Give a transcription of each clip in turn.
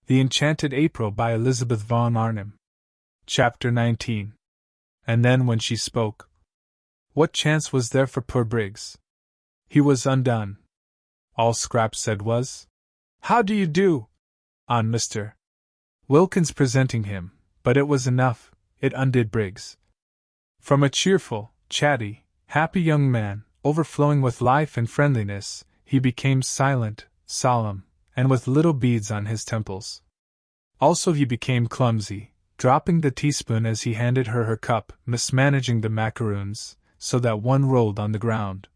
The Enchanted April by Elizabeth von Arnim. Chapter 19. And then when she spoke, what chance was there for poor Briggs? He was undone. All Scrap said was, "How do you do?" on Mr. Wilkins presenting him, but it was enough, it undid Briggs. From a cheerful, chatty, happy young man, overflowing with life and friendliness, he became silent, solemn, and with little beads on his temples. Also he became clumsy, dropping the teaspoon as he handed her her cup, mismanaging the macaroons, so that one rolled on the ground.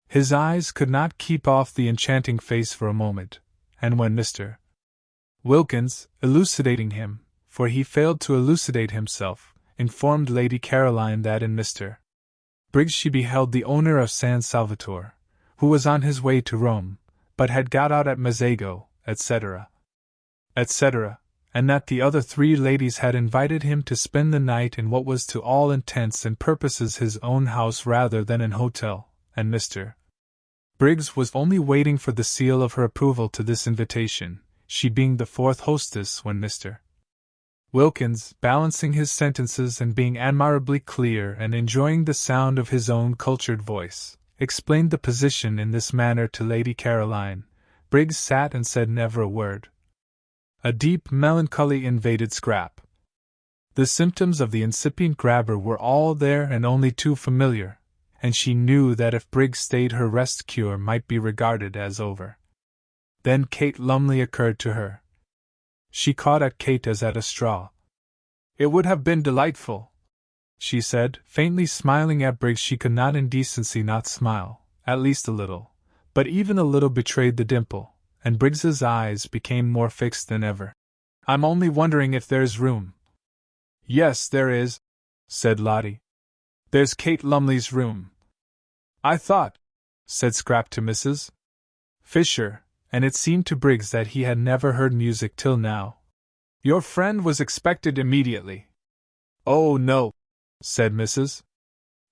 His eyes could not keep off the enchanting face for a moment, and when Mr. Wilkins, elucidating him, for he failed to elucidate himself, informed Lady Caroline that in Mr. Briggs she beheld the owner of San Salvatore, who was on his way to Rome, but had got out at Mazzago, etc., and that the other three ladies had invited him to spend the night in what was to all intents and purposes his own house rather than an hotel, and Mr. Briggs was only waiting for the seal of her approval to this invitation, she being the fourth hostess, when Mr. Wilkins, balancing his sentences and being admirably clear and enjoying the sound of his own cultured voice, explained the position in this manner to Lady Caroline. Briggs sat and said never a word. A deep melancholy invaded Scrap. The symptoms of the incipient grabber were all there and only too familiar, and she knew that if Briggs stayed her rest cure might be regarded as over. Then Kate Lumley occurred to her. She caught at Kate as at a straw. "It would have been delightful," she said, faintly smiling at Briggs. She could not in decency not smile, at least a little, but even a little betrayed the dimple, and Briggs's eyes became more fixed than ever. "I'm only wondering if there's room." "Yes, there is," said Lottie. "There's Kate Lumley's room." "I thought," said Scrap to Mrs. Fisher, and it seemed to Briggs that he had never heard music till now. "Your friend was expected immediately." "Oh, no," said Mrs.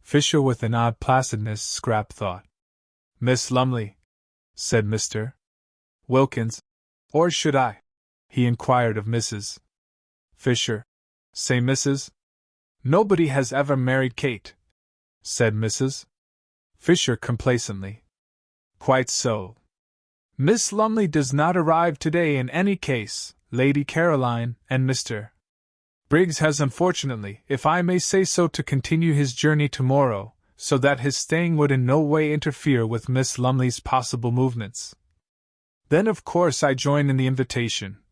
Fisher with an odd placidness, Scrap thought. "Miss Lumley," said Mr. Wilkins. "Or should I?" he inquired of Mrs. Fisher. "Say Mrs. Nobody has ever married Kate," said Mrs. Fisher complacently. "Quite so. Miss Lumley does not arrive today in any case, Lady Caroline, and Mr. Briggs has unfortunately, if I may say so, to continue his journey tomorrow, so that his staying would in no way interfere with Miss Lumley's possible movements." "Then of course I join in the invitation,"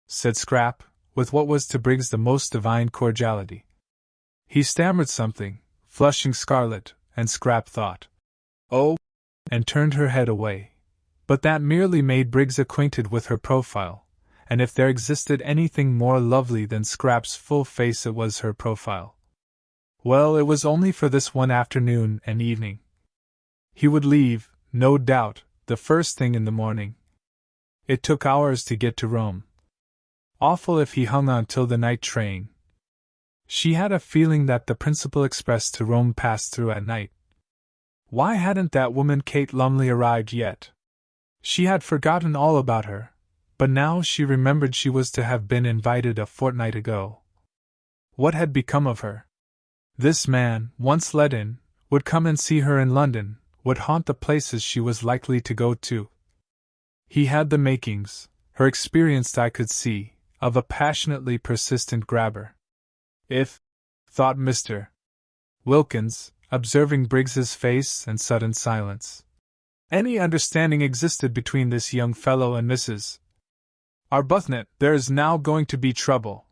said Scrap, with what was to Briggs the most divine cordiality. He stammered something, flushing scarlet, and Scrap thought, "Oh," and turned her head away. But that merely made Briggs acquainted with her profile, and if there existed anything more lovely than Scrap's full face it was her profile. Well, it was only for this one afternoon and evening. He would leave, no doubt, the first thing in the morning. It took hours to get to Rome. Awful if he hung on till the night train. She had a feeling that the principal express to Rome passed through at night. Why hadn't that woman Kate Lumley arrived yet? She had forgotten all about her, but now she remembered she was to have been invited a fortnight ago. What had become of her? This man, once let in, would come and see her in London, would haunt the places she was likely to go to. He had the makings, her experienced eye could see, of a passionately persistent grabber. If, thought Mr. Wilkins, observing Briggs's face and sudden silence, any understanding existed between this young fellow and Mrs. Arbuthnot, there is now going to be trouble.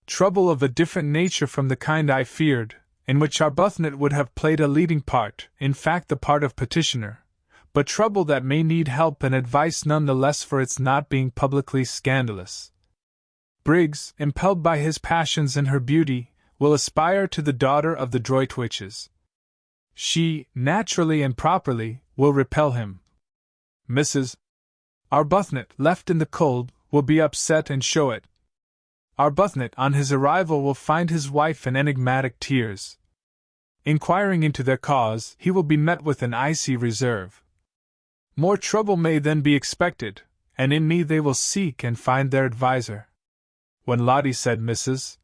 Trouble of a different nature from the kind I feared, in which Arbuthnot would have played a leading part, in fact the part of petitioner, but trouble that may need help and advice none the less for its not being publicly scandalous. Briggs, impelled by his passions and her beauty, will aspire to the daughter of the Droitwiches. She, naturally and properly, will repel him. Mrs. Arbuthnot, left in the cold, will be upset and show it. Arbuthnot, on his arrival, will find his wife in enigmatic tears. Inquiring into their cause, he will be met with an icy reserve. More trouble may then be expected, and in me they will seek and find their adviser. When Lottie said Mrs.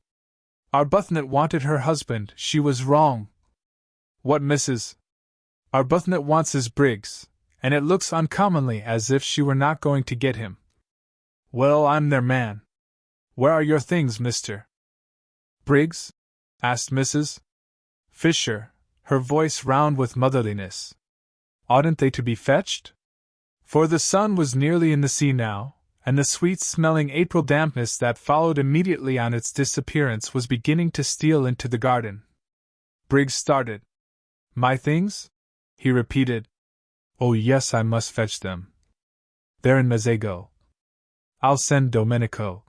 Arbuthnot wanted her husband, she was wrong. What Mrs. Arbuthnot wants is Briggs, and it looks uncommonly as if she were not going to get him. Well, I'm their man. Where are your things, Mr. Briggs? Asked Mrs. Fisher, her voice round with motherliness. Oughtn't they to be fetched? For the sun was nearly in the sea now, and the sweet-smelling April dampness that followed immediately on its disappearance was beginning to steal into the garden. Briggs started. My things? He repeated. Oh yes, I must fetch them. They're in Mezzago. I'll send Domenico.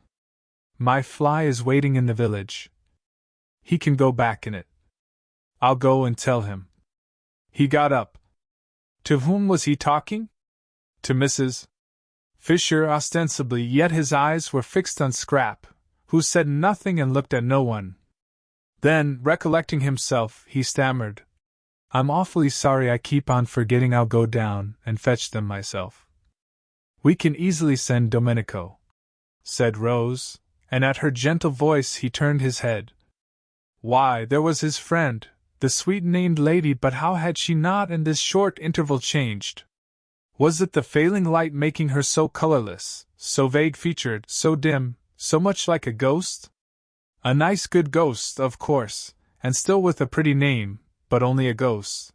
My fly is waiting in the village. He can go back in it. I'll go and tell him. He got up. To whom was he talking? To Mrs. Fisher ostensibly, yet his eyes were fixed on Scrap, who said nothing and looked at no one. Then, recollecting himself, he stammered, I'm awfully sorry I keep on forgetting. I'll go down and fetch them myself. We can easily send Domenico, said Rose, and at her gentle voice he turned his head. Why, there was his friend, the sweet-named lady, but how had she not in this short interval changed? Was it the failing light making her so colorless, so vague-featured, so dim, so much like a ghost? A nice good ghost, of course, and still with a pretty name, but only a ghost.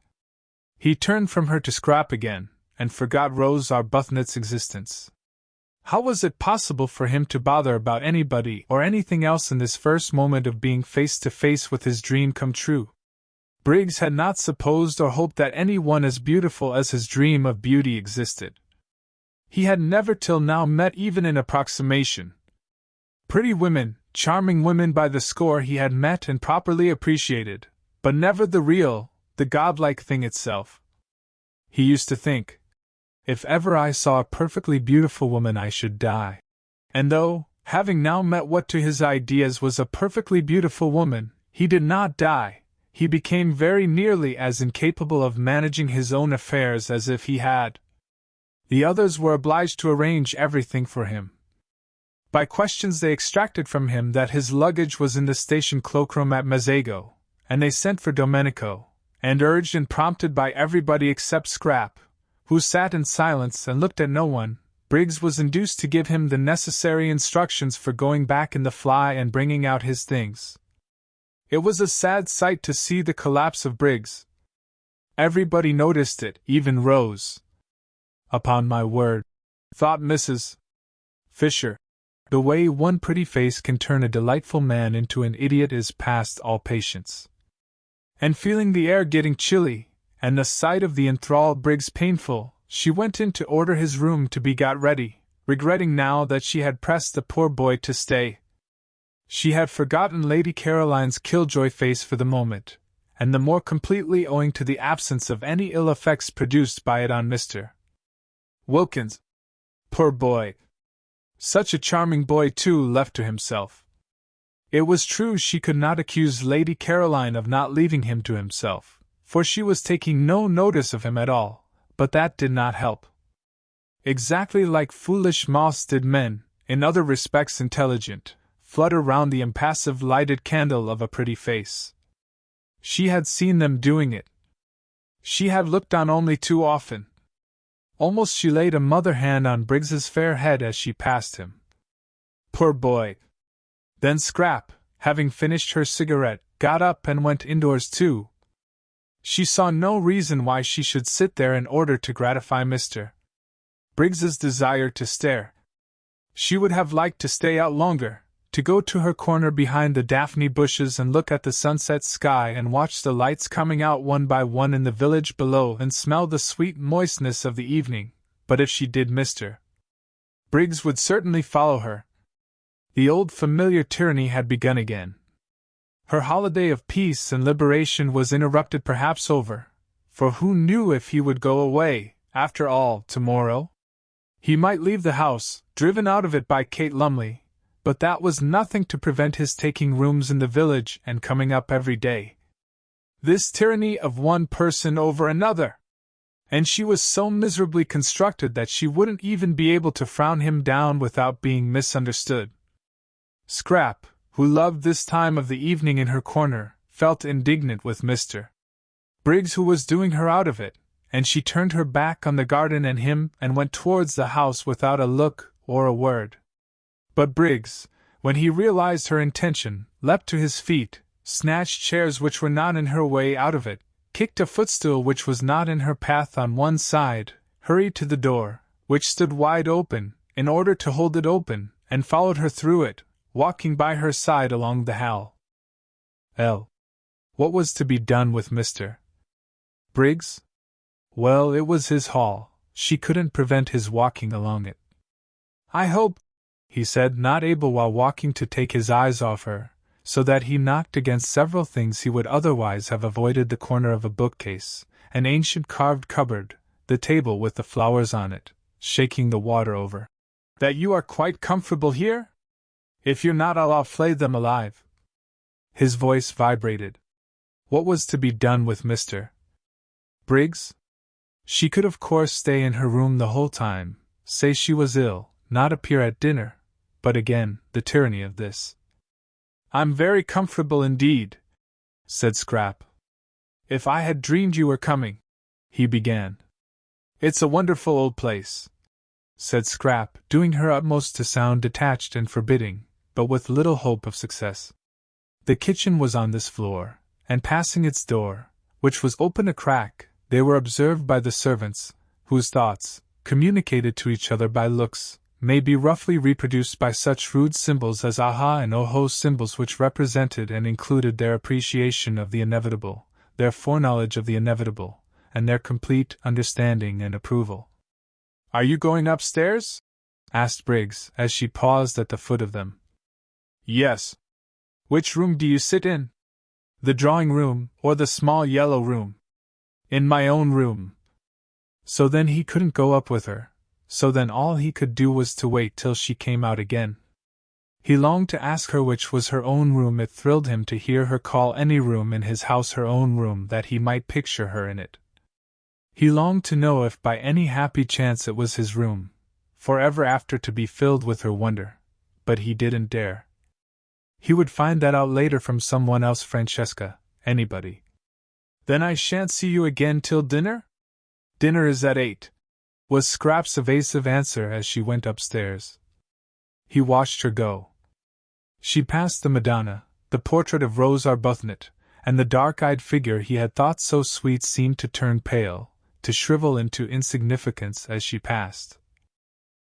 He turned from her to Scrap again, and forgot Rose Arbuthnot's existence. How was it possible for him to bother about anybody or anything else in this first moment of being face to face with his dream come true? Briggs had not supposed or hoped that any one as beautiful as his dream of beauty existed. He had never till now met even an approximation. Pretty women, charming women by the score he had met and properly appreciated, but never the real, the godlike thing itself. He used to think, if ever I saw a perfectly beautiful woman I should die. And though, having now met what to his ideas was a perfectly beautiful woman, he did not die. He became very nearly as incapable of managing his own affairs as if he had. The others were obliged to arrange everything for him. By questions they extracted from him that his luggage was in the station cloakroom at Mezzago, and they sent for Domenico, and urged and prompted by everybody except Scrap, who sat in silence and looked at no one, Briggs was induced to give him the necessary instructions for going back in the fly and bringing out his things. It was a sad sight to see the collapse of Briggs. Everybody noticed it, even Rose. Upon my word, thought Mrs. Fisher, the way one pretty face can turn a delightful man into an idiot is past all patience. And feeling the air getting chilly, and the sight of the enthralled Briggs painful, she went in to order his room to be got ready, regretting now that she had pressed the poor boy to stay. She had forgotten Lady Caroline's killjoy face for the moment, and the more completely owing to the absence of any ill effects produced by it on Mr. Wilkins. Poor boy! Such a charming boy, too, left to himself. It was true she could not accuse Lady Caroline of not leaving him to himself, for she was taking no notice of him at all, but that did not help. Exactly like foolish moths did men, in other respects intelligent, flutter round the impassive lighted candle of a pretty face. She had seen them doing it. She had looked on only too often. Almost she laid a mother hand on Briggs's fair head as she passed him. Poor boy! Then Scrap, having finished her cigarette, got up and went indoors too. She saw no reason why she should sit there in order to gratify Mr. Briggs's desire to stare. She would have liked to stay out longer, to go to her corner behind the daphne bushes and look at the sunset sky and watch the lights coming out one by one in the village below and smell the sweet moistness of the evening, but if she did, Mr. Briggs would certainly follow her. The old familiar tyranny had begun again. Her holiday of peace and liberation was interrupted, perhaps over, for who knew if he would go away, after all, tomorrow? He might leave the house, driven out of it by Kate Lumley, but that was nothing to prevent his taking rooms in the village and coming up every day. This tyranny of one person over another! And she was so miserably constructed that she wouldn't even be able to frown him down without being misunderstood. Scrap, who loved this time of the evening in her corner, felt indignant with Mr. Briggs, who was doing her out of it, and she turned her back on the garden and him and went towards the house without a look or a word. But Briggs, when he realized her intention, leapt to his feet, snatched chairs which were not in her way out of it, kicked a footstool which was not in her path on one side, hurried to the door, which stood wide open, in order to hold it open, and followed her through it, walking by her side along the hall. What was to be done with Mr. Briggs? Well, it was his hall, she couldn't prevent his walking along it. I hope, he said, not able while walking to take his eyes off her, so that he knocked against several things he would otherwise have avoided: the corner of a bookcase, an ancient carved cupboard, the table with the flowers on it, shaking the water over. That you are quite comfortable here? If you're not, I'll flay them alive. His voice vibrated. What was to be done with Mr. Briggs? She could of course stay in her room the whole time, say she was ill, not appear at dinner, but again, the tyranny of this. I'm very comfortable indeed, said Scrap. If I had dreamed you were coming, he began. It's a wonderful old place, said Scrap, doing her utmost to sound detached and forbidding, but with little hope of success. The kitchen was on this floor, and passing its door, which was open a crack, they were observed by the servants, whose thoughts, communicated to each other by looks, may be roughly reproduced by such rude symbols as aha and oho, symbols which represented and included their appreciation of the inevitable, their foreknowledge of the inevitable, and their complete understanding and approval. Are you going upstairs? Asked Briggs, as she paused at the foot of them. Yes. Which room do you sit in? The drawing room, or the small yellow room? In my own room. So then he couldn't go up with her, so then all he could do was to wait till she came out again. He longed to ask her which was her own room. It thrilled him to hear her call any room in his house her own room, that he might picture her in it. He longed to know if by any happy chance it was his room, forever after to be filled with her wonder, but he didn't dare. He would find that out later from someone else, Francesca, anybody. Then I shan't see you again till dinner? Dinner is at 8, was Scrap's evasive answer as she went upstairs. He watched her go. She passed the Madonna, the portrait of Rose Arbuthnot, and the dark-eyed figure he had thought so sweet seemed to turn pale, to shrivel into insignificance as she passed.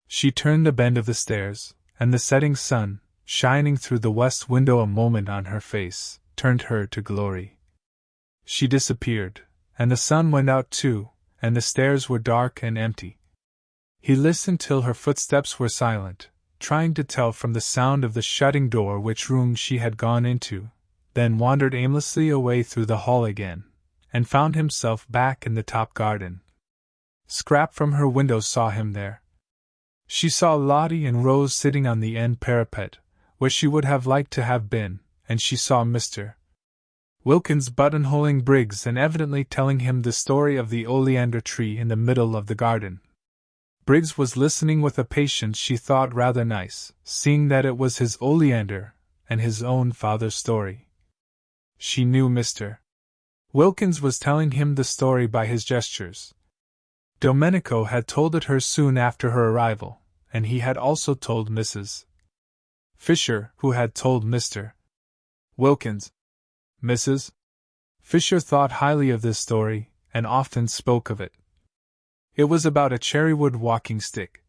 She turned the bend of the stairs, and the setting sun, shining through the west window a moment on her face, turned her to glory. She disappeared, and the sun went out too, and the stairs were dark and empty. He listened till her footsteps were silent, trying to tell from the sound of the shutting door which room she had gone into, then wandered aimlessly away through the hall again, and found himself back in the top garden. Scrap from her window saw him there. She saw Lottie and Rose sitting on the end parapet, where she would have liked to have been, and she saw Mr. Wilkins buttonholing Briggs and evidently telling him the story of the oleander tree in the middle of the garden. Briggs was listening with a patience she thought rather nice, seeing that it was his oleander and his own father's story. She knew Mr. Wilkins was telling him the story by his gestures. Domenico had told it her soon after her arrival, and he had also told Mrs. Fisher, who had told Mr. Wilkins. Mrs. Fisher thought highly of this story, and often spoke of it. It was about a cherrywood walking stick.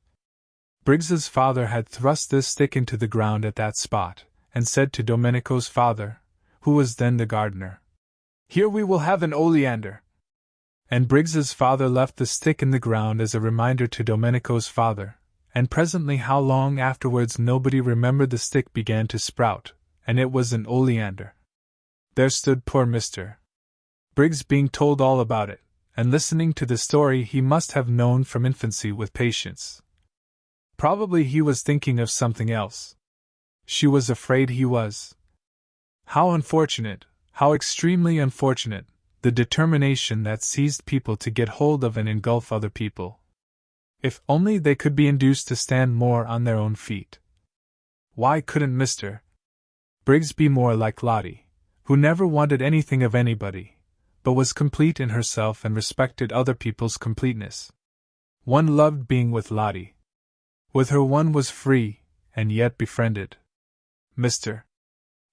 Briggs's father had thrust this stick into the ground at that spot, and said to Domenico's father, who was then the gardener, "Here we will have an oleander." And Briggs's father left the stick in the ground as a reminder to Domenico's father, and presently, how long afterwards nobody remembered, the stick began to sprout, and it was an oleander. There stood poor Mr. Briggs being told all about it, and listening to the story he must have known from infancy with patience. Probably he was thinking of something else. She was afraid he was. How unfortunate, how extremely unfortunate, the determination that seized people to get hold of and engulf other people. If only they could be induced to stand more on their own feet. Why couldn't Mr. Briggs be more like Lottie, who never wanted anything of anybody, but was complete in herself and respected other people's completeness? One loved being with Lottie. With her one was free, and yet befriended. Mr.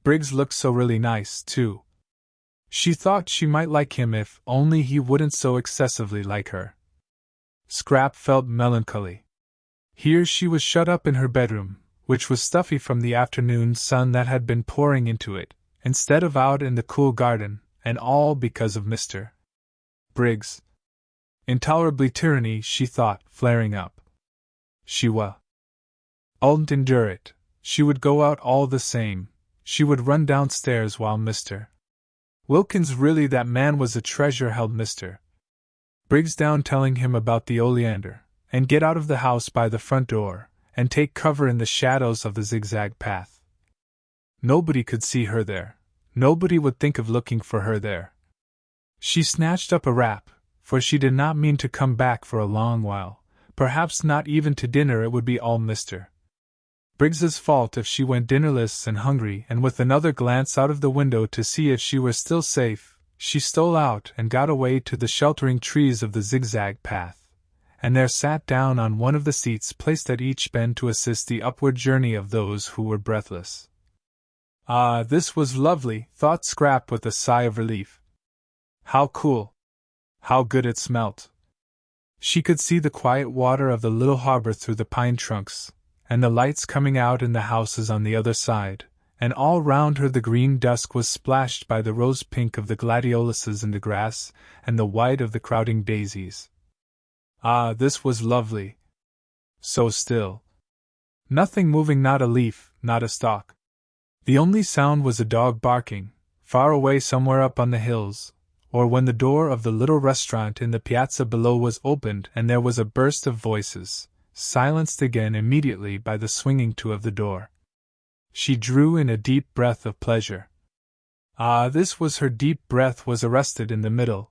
Briggs looked so really nice, too. She thought she might like him if only he wouldn't so excessively like her. Scrap felt melancholy. Here she was shut up in her bedroom, which was stuffy from the afternoon sun that had been pouring into it, instead of out in the cool garden, and all because of Mr. Briggs. Intolerably tyranny, she thought, flaring up. She wouldn't endure it. She would go out all the same. She would run downstairs while Mr. Wilkins, really that man was a treasure, held Mr. Briggs down, telling him about the oleander, and get out of the house by the front door, and take cover in the shadows of the zigzag path. Nobody could see her there. Nobody would think of looking for her there. She snatched up a wrap, for she did not mean to come back for a long while, perhaps not even to dinner. It would be all Mr. Briggs's fault if she went dinnerless and hungry, and with another glance out of the window to see if she were still safe, she stole out and got away to the sheltering trees of the zigzag path, and there sat down on one of the seats placed at each bend to assist the upward journey of those who were breathless. Ah, this was lovely, thought Scrap with a sigh of relief. How cool! How good it smelt! She could see the quiet water of the little harbor through the pine trunks, and the lights coming out in the houses on the other side, and all round her the green dusk was splashed by the rose-pink of the gladioluses in the grass, and the white of the crowding daisies. Ah, this was lovely! So still. Nothing moving, not a leaf, not a stalk. The only sound was a dog barking, far away somewhere up on the hills, or when the door of the little restaurant in the piazza below was opened and there was a burst of voices, silenced again immediately by the swinging to of the door. She drew in a deep breath of pleasure. Ah, this was her deep breath was arrested in the middle.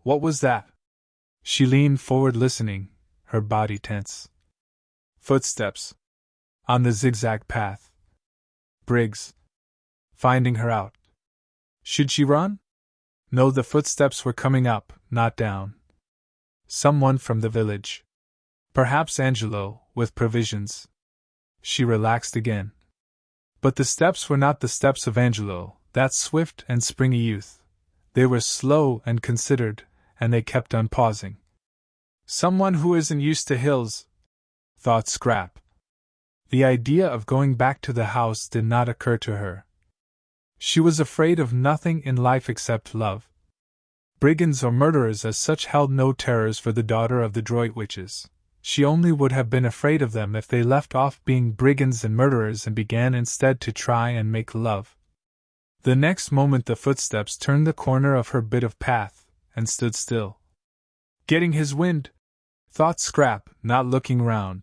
What was that? She leaned forward listening, her body tense. Footsteps. On the zigzag path. Briggs. Finding her out. Should she run? No, the footsteps were coming up, not down. Someone from the village. Perhaps Angelo, with provisions. She relaxed again. But the steps were not the steps of Angelo, that swift and springy youth. They were slow and considered, and they kept on pausing. Someone who isn't used to hills, thought Scrap. The idea of going back to the house did not occur to her. She was afraid of nothing in life except love. Brigands or murderers as such held no terrors for the daughter of the Droitwiches. She only would have been afraid of them if they left off being brigands and murderers and began instead to try and make love. The next moment the footsteps turned the corner of her bit of path, and stood still. Getting his wind, thought Scrap, not looking round.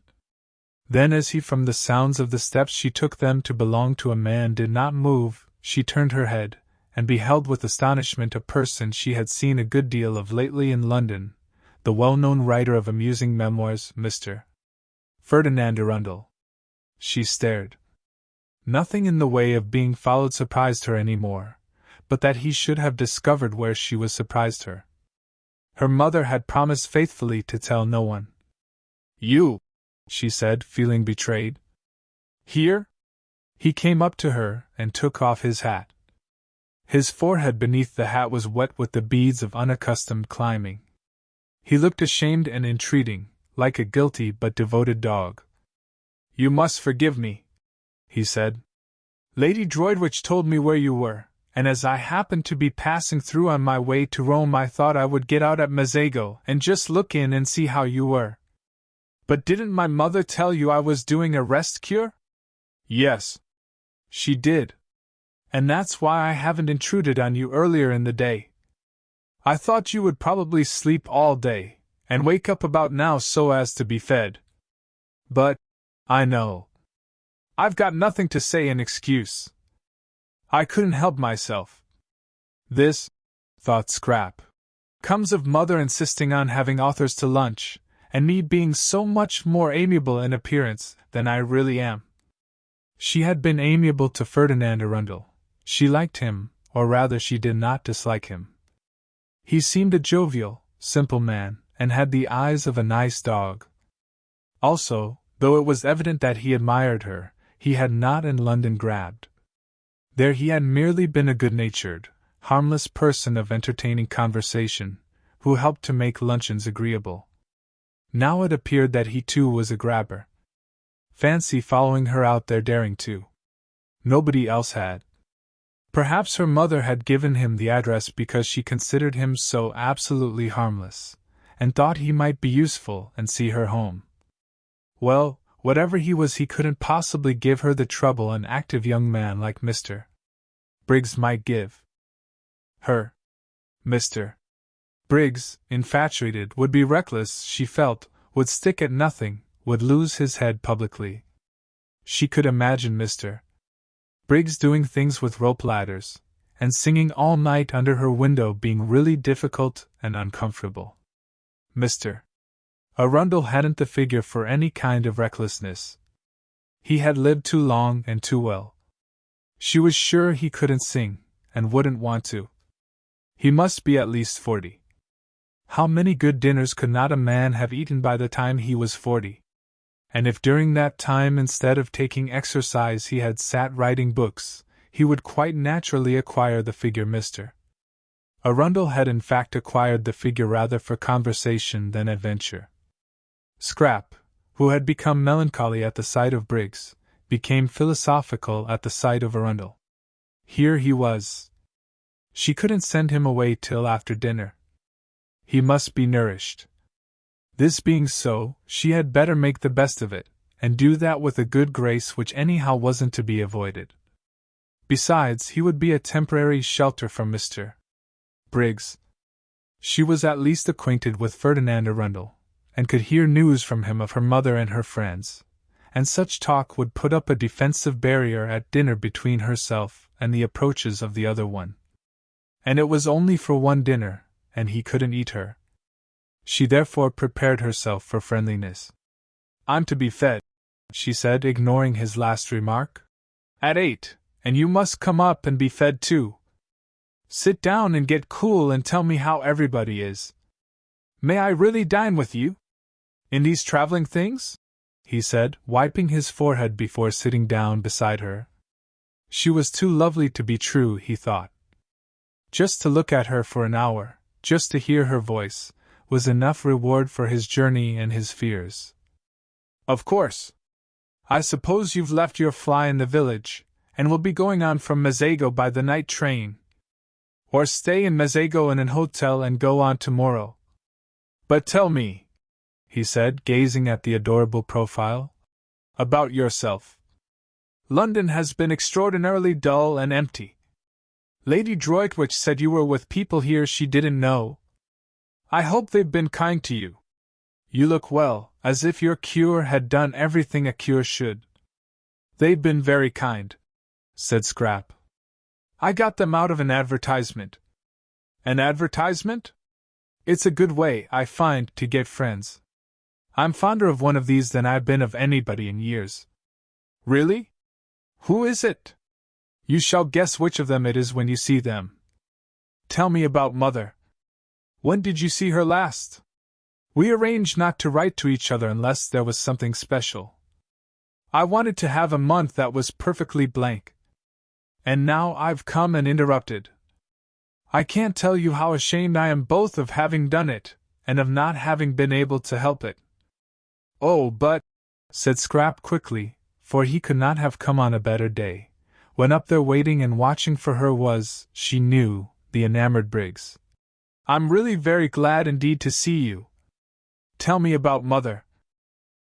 Then as he from the sounds of the steps she took them to belong to a man did not move, she turned her head, and beheld with astonishment a person she had seen a good deal of lately in London, the well-known writer of amusing memoirs, Mr. Ferdinand Arundel. She stared. Nothing in the way of being followed surprised her any more, but that he should have discovered where she was surprised her. Her mother had promised faithfully to tell no one. You, she said, feeling betrayed. Here? He came up to her and took off his hat. His forehead beneath the hat was wet with the beads of unaccustomed climbing. He looked ashamed and entreating, like a guilty but devoted dog. You must forgive me, he said. Lady Droitwich told me where you were, and as I happened to be passing through on my way to Rome I thought I would get out at Mazzago and just look in and see how you were. But didn't my mother tell you I was doing a rest cure? Yes. She did. And that's why I haven't intruded on you earlier in the day. I thought you would probably sleep all day, and wake up about now so as to be fed. But, I know. I've got nothing to say in excuse. I couldn't help myself. This, thought Scrap. Comes of mother insisting on having authors to lunch, and me being so much more amiable in appearance than I really am. She had been amiable to Ferdinand Arundel. She liked him, or rather she did not dislike him. He seemed a jovial, simple man, and had the eyes of a nice dog. Also, though it was evident that he admired her, he had not in London grabbed. There he had merely been a good-natured, harmless person of entertaining conversation, who helped to make luncheons agreeable. Now it appeared that he too was a grabber. Fancy following her out there daring to. Nobody else had. Perhaps her mother had given him the address because she considered him so absolutely harmless, and thought he might be useful and see her home. Well, whatever he was, he couldn't possibly give her the trouble an active young man like Mr. Briggs might give her. Mr. Briggs, infatuated, would be reckless, she felt, would stick at nothing, would lose his head publicly. She could imagine Mr. Briggs doing things with rope ladders, and singing all night under her window being really difficult and uncomfortable. Mr. Arundel hadn't the figure for any kind of recklessness. He had lived too long and too well. She was sure he couldn't sing, and wouldn't want to. He must be at least 40. How many good dinners could not a man have eaten by the time he was 40? And if during that time, instead of taking exercise, he had sat writing books, he would quite naturally acquire the figure Mr. Arundel had in fact acquired the figure rather for conversation than adventure. Scrap, who had become melancholy at the sight of Briggs, became philosophical at the sight of Arundel. Here he was. She couldn't send him away till after dinner. He must be nourished. This being so, she had better make the best of it, and do that with a good grace which anyhow wasn't to be avoided. Besides, he would be a temporary shelter from Mr. Briggs. She was at least acquainted with Ferdinand Arundel, and could hear news from him of her mother and her friends, and such talk would put up a defensive barrier at dinner between herself and the approaches of the other one. And it was only for one dinner, and he couldn't eat her. She therefore prepared herself for friendliness. "I'm to be fed," she said, ignoring his last remark. "At 8, and you must come up and be fed too. Sit down and get cool and tell me how everybody is. May I really dine with you? In these traveling things?" he said, wiping his forehead before sitting down beside her. She was too lovely to be true, he thought. Just to look at her for an hour, just to hear her voice, was enough reward for his journey and his fears. "Of course. I suppose you've left your fly in the village, and will be going on from Mazago by the night train. Or stay in Mazago in an hotel and go on tomorrow. But tell me," he said, gazing at the adorable profile, "about yourself. London has been extraordinarily dull and empty. Lady Droitwich said you were with people here she didn't know. I hope they've been kind to you. You look well, as if your cure had done everything a cure should." "They've been very kind," said Scrap. "I got them out of an advertisement." "An advertisement? It's a good way, I find, to get friends. I'm fonder of one of these than I've been of anybody in years." "Really? Who is it?" "You shall guess which of them it is when you see them. Tell me about Mother. When did you see her last? We arranged not to write to each other unless there was something special. I wanted to have a month that was perfectly blank. And now I've come and interrupted. I can't tell you how ashamed I am both of having done it, and of not having been able to help it." "Oh, but," said Scrap quickly, for he could not have come on a better day, when up there waiting and watching for her was, she knew, the enamored Briggs. "I'm really very glad indeed to see you. Tell me about Mother."